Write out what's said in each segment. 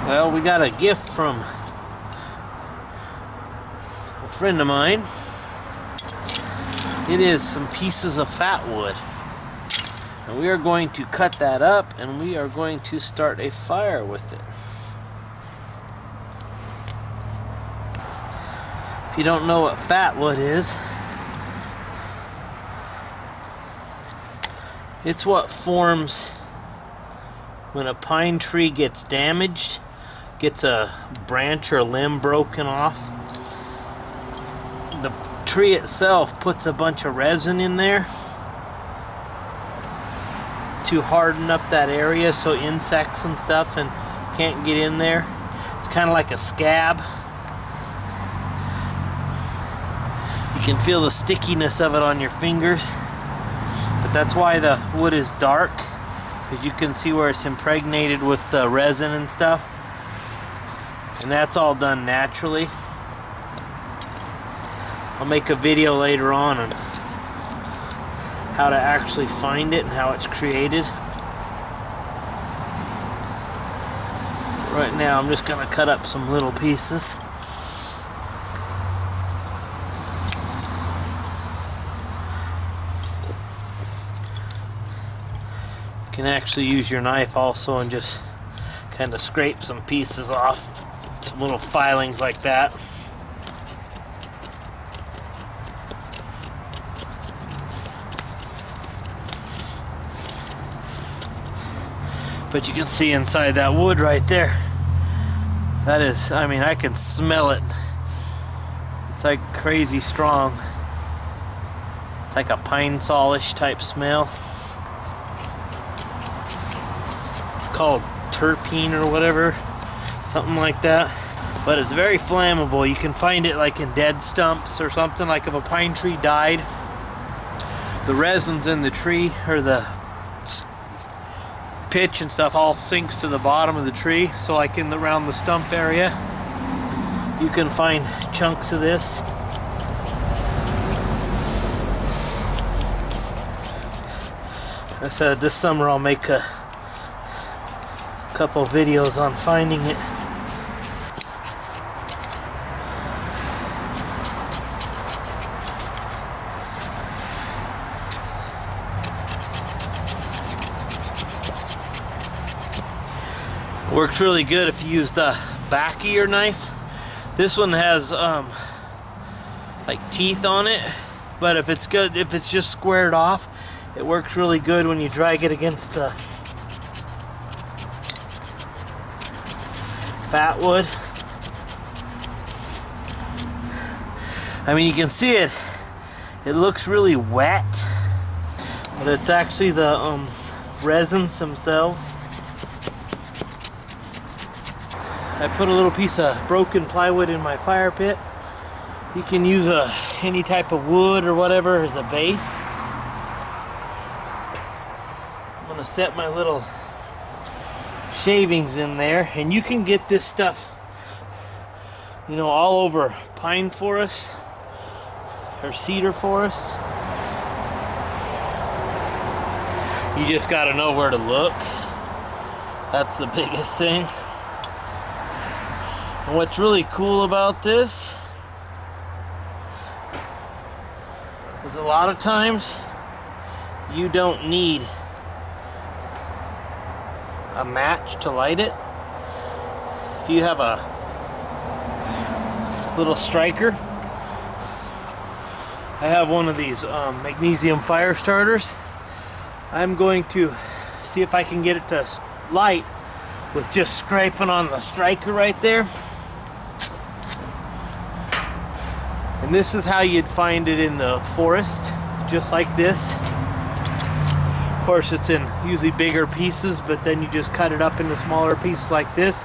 Well, we got a gift from a friend of mine. It is some pieces of fatwood. And we are going to cut that up and we are going to start a fire with it. If you don't know what fatwood is, it's what forms when a pine tree gets damaged, gets a branch or limb broken off. The tree itself puts a bunch of resin in there to harden up that area so insects and stuff and can't get in there. It's kind of like a scab. You can feel the stickiness of it on your fingers, but that's why the wood is dark, because you can see where it's impregnated with the resin and stuff, and that's all done naturally. I'll make a video later on how to actually find it and how it's created. Right now I'm just going to cut up some little pieces. You can actually use your knife also and just kind of scrape some pieces off, some little filings like that. But you can see inside that wood right there. That is, I mean, I can smell it. It's like crazy strong. It's like a pine solish type smell. It's called terpene or whatever, something like that. But it's very flammable. You can find it like in dead stumps or something. Like if a pine tree died, the resins in the tree or the pitch and stuff all sinks to the bottom of the tree. So like around the stump area, you can find chunks of this. I said this summer I'll make a couple videos on finding it. Works really good if you use the back of your knife. This one has like teeth on it, but if it's good, if it's just squared off, it works really good when you drag it against the fatwood. I mean, you can see it. It looks really wet, but it's actually the resins themselves. I put a little piece of broken plywood in my fire pit. You can use any type of wood or whatever as a base. I'm gonna set my little shavings in there, and you can get this stuff, you know, all over pine forests or cedar forests. You just gotta know where to look. That's the biggest thing. And what's really cool about this is a lot of times you don't need a match to light it. If you have a little striker, I have one of these magnesium fire starters. I'm going to see if I can get it to light with just scraping on the striker right there. And this is how you'd find it in the forest, just like this. Of course, it's in usually bigger pieces, but then you just cut it up into smaller pieces like this.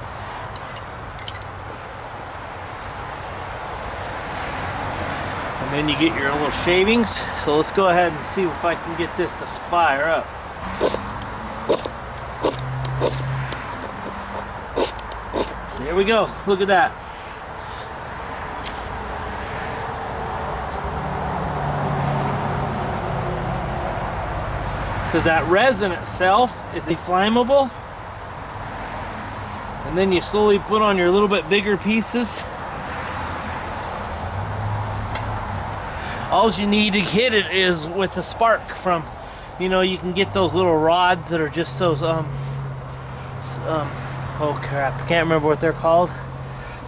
And then you get your little shavings. So let's go ahead and see if I can get this to fire up. There we go. Look at that. Because that resin itself is inflammable, and And then you slowly put on your little bit bigger pieces. All you need to hit it is with a spark from, you know, you can get those little rods that are just those, oh crap, I can't remember what they're called.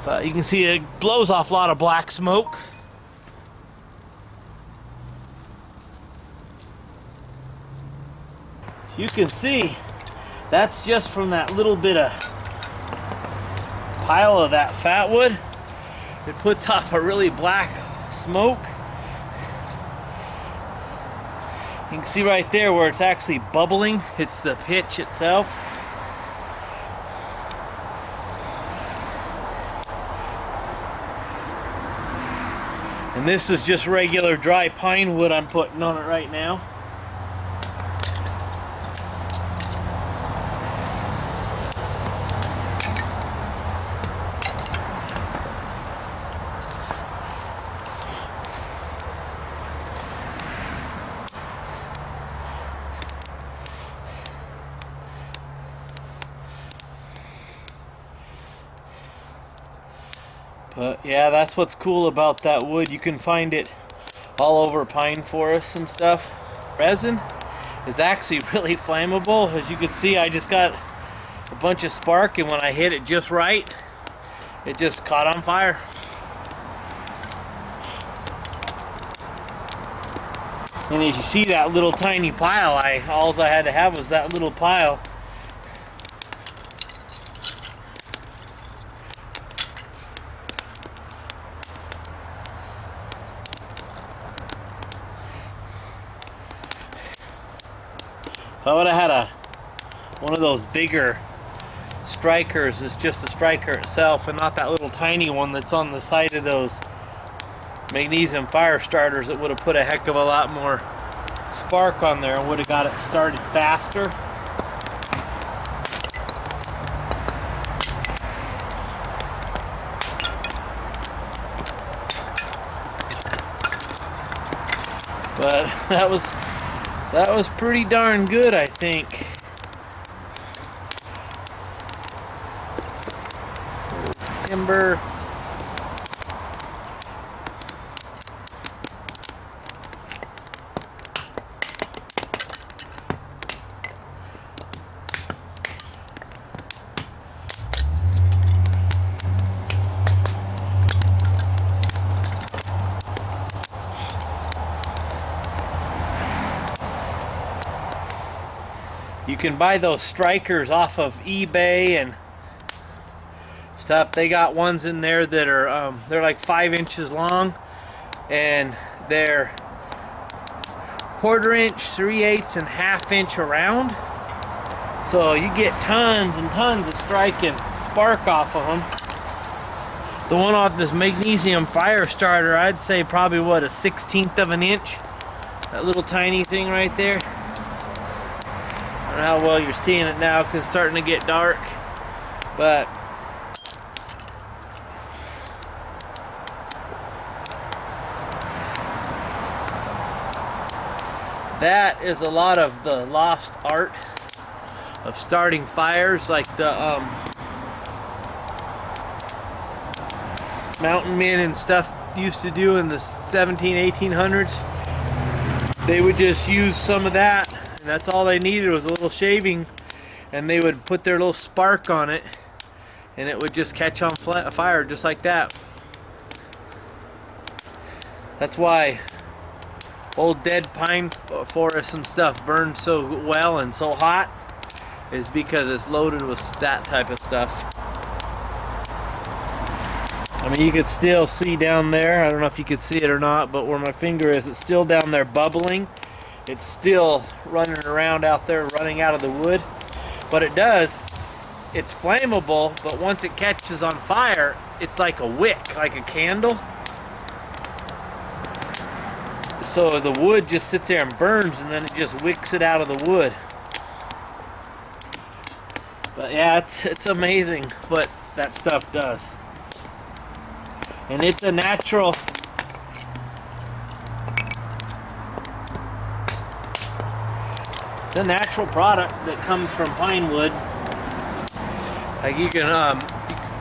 But you can see it blows off a lot of black smoke. You can see that's just from that little bit of pile of that fatwood. It puts off a really black smoke. You can see right there where it's actually bubbling. It's the pitch itself. And this is just regular dry pine wood I'm putting on it right now. But yeah, that's what's cool about that wood. You can find it all over pine forests and stuff. Resin is actually really flammable. As you can see, I just got a bunch of spark, and when I hit it just right, it just caught on fire. And as you see that little tiny pile, all I had to have was that little pile. If I would have had one of those bigger strikers, it's just a striker itself and not that little tiny one that's on the side of those magnesium fire starters, it would have put a heck of a lot more spark on there and would have got it started faster. But that was pretty darn good, I think. Timber. You can buy those strikers off of eBay and stuff. They got ones in there that are they're like 5 inches long, and they're 1/4 inch, 3/8, and 1/2 inch around. So you get tons and tons of striking spark off of them. The one off this magnesium fire starter, I'd say probably what, a 1/16 of an inch. That little tiny thing right there. I don't know how well you're seeing it now because it's starting to get dark, but that is a lot of the lost art of starting fires, like the mountain men and stuff used to do in the 1800s. They would just use some of that. That's all they needed was a little shaving, and they would put their little spark on it, and it would just catch on fire just like that. That's why old dead pine forests and stuff burn so well and so hot, is because it's loaded with that type of stuff. I mean, you could still see down there, I don't know if you could see it or not, but where my finger is, it's still down there bubbling. It's still running around out there, running out of the wood. But it's flammable, but once it catches on fire, it's like a wick, like a candle. So the wood just sits there and burns, and then it just wicks it out of the wood. But yeah, it's amazing what that stuff does. And it's a natural product that comes from pine wood. Like you can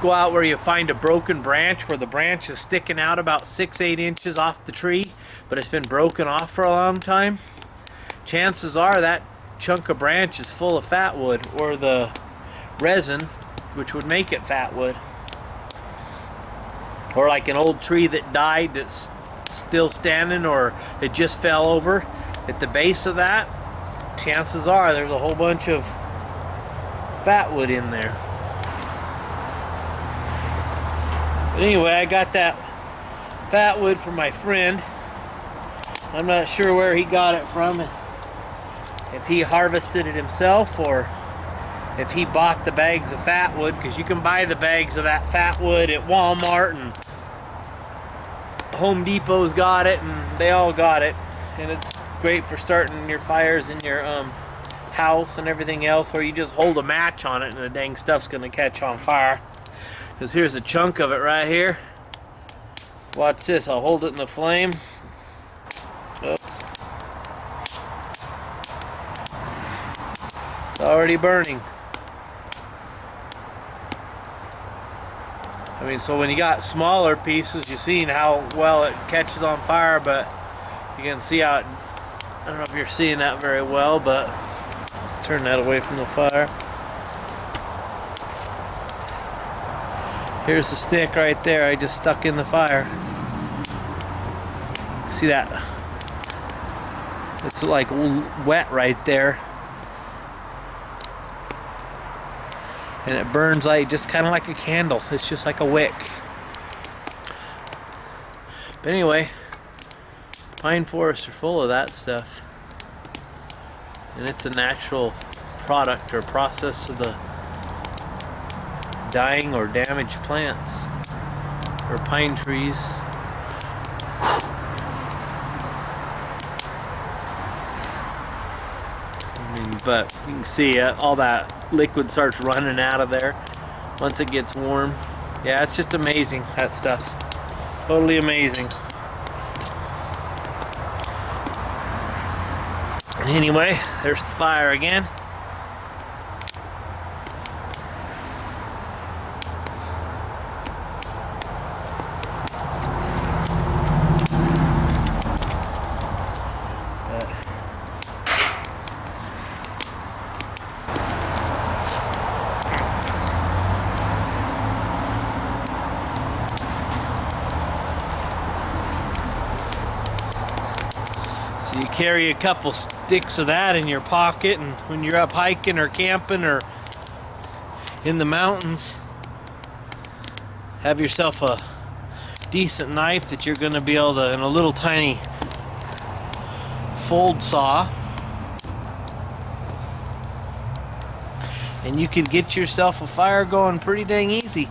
go out where you find a broken branch where the branch is sticking out about 6-8 inches off the tree, but it's been broken off for a long time. Chances are that chunk of branch is full of fatwood, or the resin which would make it fatwood. Or like an old tree that died that's still standing, or it just fell over. At the base of that, chances are there's a whole bunch of fatwood in there. But anyway, I got that fatwood from my friend. I'm not sure where he got it from, if he harvested it himself or if he bought the bags of fatwood, because you can buy the bags of that fatwood at Walmart, and Home Depot's got it, and they all got it. And it's great for starting your fires in your house and everything else, or you just hold a match on it and the dang stuff's gonna catch on fire. Because here's a chunk of it right here. Watch this, I'll hold it in the flame. Oops. It's already burning. I mean, so when you got smaller pieces, you've seen how well it catches on fire, but you can see how it, I don't know if you're seeing that very well, but let's turn that away from the fire. Here's the stick right there I just stuck in the fire. See that? It's like wet right there. And it burns like just kind of like a candle. It's just like a wick. But anyway, pine forests are full of that stuff. And it's a natural product or process of the dying or damaged plants or pine trees. I mean, but you can see all that liquid starts running out of there once it gets warm. Yeah, it's just amazing, that stuff. Totally amazing. Anyway, there's the fire again. So you carry a couple sticks of that in your pocket, and when you're up hiking or camping or in the mountains, have yourself a decent knife that you're going to be able to, and a little tiny fold saw, and you could get yourself a fire going pretty dang easy.